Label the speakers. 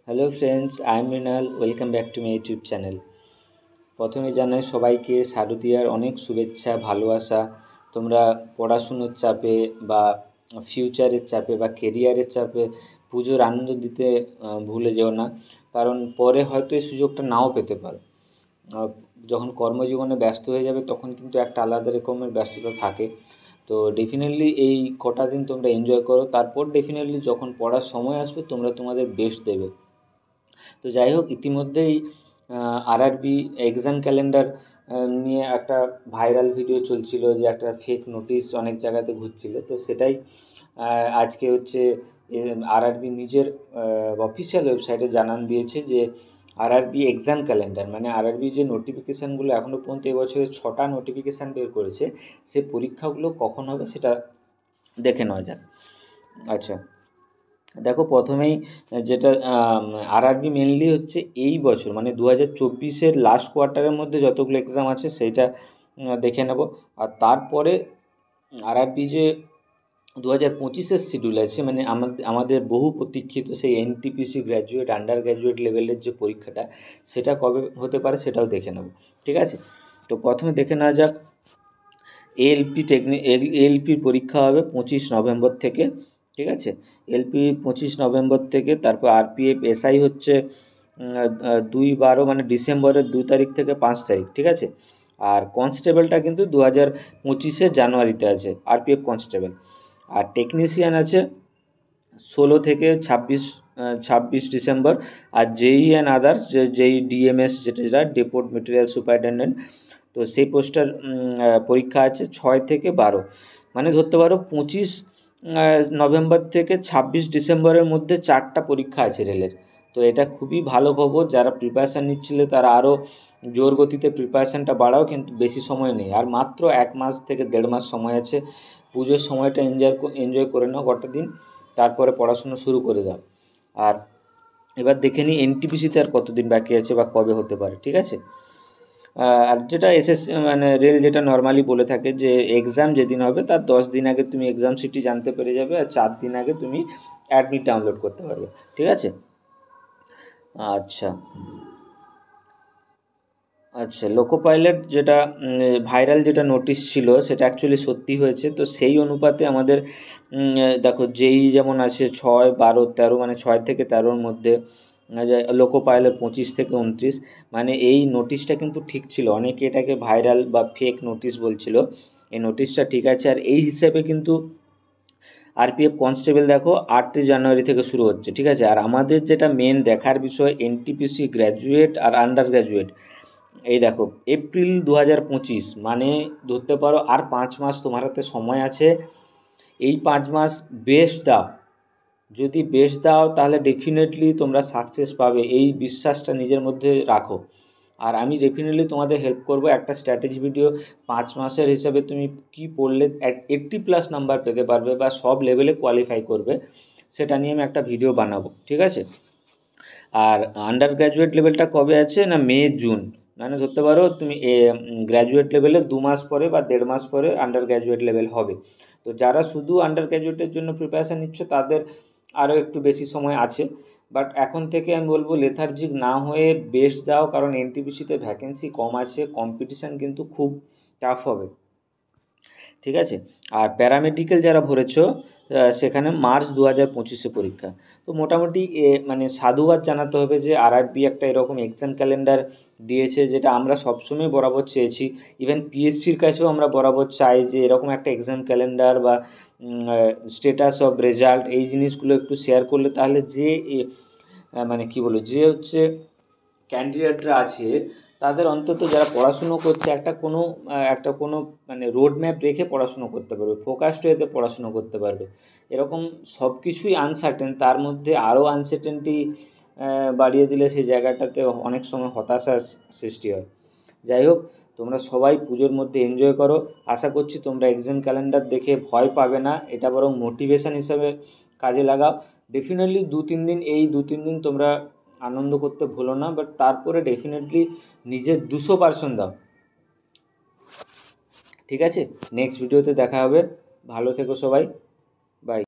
Speaker 1: Hello friends, I am Mrinal. Welcome back to my YouTube channel. প্রথমে জানাই সবাইকে শারদীয়ার অনেক শুভেচ্ছা, ভালোবাসা। তোমরা পড়াশুনোর চাপে বা ফিউচারের চাপে বা কেরিয়ারের চাপে পুজোর আনন্দ দিতে ভুলে যেও না, কারণ পরে হয়তো এই সুযোগটা নাও পেতে পারো। যখন কর্মজীবনে ব্যস্ত হয়ে যাবে তখন কিন্তু একটা আলাদা রকমের ব্যস্ততা থাকে। তো ডেফিনেটলি এই কটা দিন তোমরা এনজয় করো, তারপর ডেফিনেটলি যখন পড়ার সময় আসবে তোমরা তোমাদের বেস্ট দেবে। তো যাই হোক, ইতিমধ্যেই আরআরবি এক্সাম ক্যালেন্ডার নিয়ে একটা ভাইরাল ভিডিও চলছিল, যে একটা ফেক নোটিশ অনেক জায়গাতে ঘুরছিল। তো সেটাই আজকে হচ্ছে আরআরবি নিজের অফিসিয়াল ওয়েবসাইটে জানান দিয়েছে যে আরআরবি এক্সাম ক্যালেন্ডার মানে আরআরবি যে নোটিফিকেশানগুলো এখনও পর্যন্ত এবছরে 6টা নোটিফিকেশান বের করেছে, সে পরীক্ষাগুলো কখন হবে সেটা দেখে নেওয়া যাক। আচ্ছা, দেখো প্রথমেই যেটা আরআরবি মেনলি হচ্ছে এই বছর মানে 2024-এর লাস্ট কোয়ার্টারের মধ্যে যতগুলো এক্সাম আছে সেইটা দেখে নেব। আর তারপরে আরআরবি যে 2025-এর শিডিউল আছে, মানে আমাদের বহু প্রতীক্ষিত সেই এনটিপিসি গ্র্যাজুয়েট আন্ডার গ্র্যাজুয়েট লেভেলের যে পরীক্ষাটা, সেটা কবে হতে পারে সেটাও দেখে নেব। ঠিক আছে, তো প্রথমে দেখে নেওয়া যাক। এএলপির পরীক্ষা হবে 25 নভেম্বর থেকে। ঠিক আছে, এলপি 25 নভেম্বর থেকে। তারপর আরপিএফ এসআই হচ্ছে 2/12 মানে ডিসেম্বরের 2 তারিখ থেকে 5 তারিখ। ঠিক আছে, আর কনস্টেবলটা কিন্তু 2025-এর জানুয়ারিতে আছে, আরপিএফ কনস্টেবল। আর টেকনিশিয়ান আছে 16 থেকে 26 ডিসেম্বর। আর জেই অ্যান্ড আদার্স, যেই ডিএমএস যেটা ডেপোর্ট মেটেরিয়াল সুপারিনটেন্ডেন্ট, তো সেই পোস্টার পরীক্ষা আছে 6 থেকে 12, মানে ধরতে পারো 25 নভেম্বর থেকে 26 ডিসেম্বরের মধ্যে 4টা পরীক্ষা আছে রেলের। তো এটা খুবই ভালো খবর। যারা প্রিপারেশান নিচ্ছিলে তারা আরও জোর গতিতে প্রিপারেশানটা বাড়াও, কিন্তু বেশি সময় নেই, আর মাত্র 1 মাস থেকে 1.5 মাস সময় আছে। পুজোর সময়টা এনজয় করে নাও কটা দিন, তারপরে পড়াশুনো শুরু করে দাও। আর এবার দেখে নিই এনটিপিসিতে আর কতদিন বাকি আছে বা কবে হতে পারে। ঠিক আছে, আর যেটা এসএসসি মানে রেল যেটা নর্মালি বলে থাকে যে এক্সাম যেদিন হবে তার 10 দিন আগে তুমি এক্সাম সিটি জানতে পেরে যাবে, আর 4 দিন আগে তুমি অ্যাডমিট ডাউনলোড করতে পারবে। ঠিক আছে, আচ্ছা আচ্ছা লোকো পাইলট যেটা ভাইরাল যেটা নোটিশ ছিল সেটা অ্যাকচুয়ালি সত্যি হয়েছে। তো সেই অনুপাতে আমাদের দেখো যেই যেমন আছে 6, 12, 13, মানে 6 থেকে 13-র মধ্যে লোকো পাইলট 25 থেকে 29, মানে এই নোটিশটা কিন্তু ঠিক ছিল। অনেকে এটাকে ভাইরাল বা ফেক নোটিশ বলছিল, এই নোটিশটা ঠিক আছে। আর এই হিসেবে কিন্তু আরপিএফ কনস্টেবল দেখো 8 জানুয়ারি থেকে শুরু হচ্ছে। ঠিক আছে, আর আমাদের যেটা মেন দেখার বিষয় এনটিপিসি গ্র্যাজুয়েট আর আন্ডার গ্র্যাজুয়েট, এই দেখো এপ্রিল 2025, মানে ধরতে পারো আর 5 মাস তোমার হাতে সময় আছে। এই 5 মাস বেস্ট দাও, যদি বেস্ট দাও তাহলে ডেফিনেটলি তোমরা সাকসেস পাবে, এই বিশ্বাসটা নিজের মধ্যে রাখো। আর আমি ডেফিনেটলি তোমাদের হেল্প করব। একটা স্ট্র্যাটেজি ভিডিও 5 মাসের হিসাবে তুমি কি পড়লে 80+ নাম্বার পেতে পারবে বা সব লেভেলে কোয়ালিফাই করবে, সেটা নিয়ে আমি একটা ভিডিও বানাবো। ঠিক আছে, আর আন্ডার গ্র্যাজুয়েট লেভেলটা কবে আছে না, মে জুন, মানে ধরতে পারো তুমি গ্র্যাজুয়েট লেভেলে 2 মাস পরে বা 1.5 মাস পরে আন্ডার গ্র্যাজুয়েট লেভেল হবে। তো যারা শুধু আন্ডার গ্র্যাজুয়েটের জন্য প্রিপারেশান নিচ্ছ তাদের আরও একটু বেশি সময় আছে। বাট এখন থেকে আমি বলবো লেথার্জিক না হয়ে বেস্ট দাও, কারণ এনটিপিসিতে ভ্যাকেন্সি কম আছে, কম্পিটিশান কিন্তু খুব টাফ হবে। ঠিক আছে, আর প্যারামেডিক্যাল যারা ভরেছো সেখানে মার্চ 2025-এ পরীক্ষা। তো মোটামুটি মানে সাধুবাদ জানাতে হবে যে আরআরবি একটা এরকম এক্সাম ক্যালেন্ডার দিয়েছে, যেটা আমরা সবসময় বরাবর চেয়েছি। ইভেন পিএসসির কাছেও আমরা বরাবর চাই যে এরকম একটা এক্সাম ক্যালেন্ডার বা স্টেটাস অফ রেজাল্ট, এই জিনিসগুলো একটু শেয়ার করলে তাহলে যে মানে কি বলবো, যে হচ্ছে ক্যান্ডিডেটরা আছে তাদের অন্তত যারা পড়াশুনো করছে একটা কোনো মানে রোড ম্যাপ রেখে পড়াশুনো করতে পারবে, ফোকাসড ওয়েতে পড়াশুনো করতে পারবে। এরকম সব কিছুই আনসার্টেন, তার মধ্যে আরও আনসার্টেনটি বাড়িয়ে দিলে সেই জায়গাটাতে অনেক সময় হতাশার সৃষ্টি হয়। যাই হোক, তোমরা সবাই পুজোর মধ্যে এনজয় করো। আশা করছি তোমরা এক্সাম ক্যালেন্ডার দেখে ভয় পাবে না, এটা বরং মোটিভেশান হিসাবে কাজে লাগাও। ডেফিনেটলি 2-3 দিন তোমরা আনন্দ করতে ভুলো না, বাট তারপরে ডেফিনেটলি নিজের 200% দাও। ঠিক আছে, নেক্সট ভিডিওতে দেখা হবে। ভালো থেকো সবাই।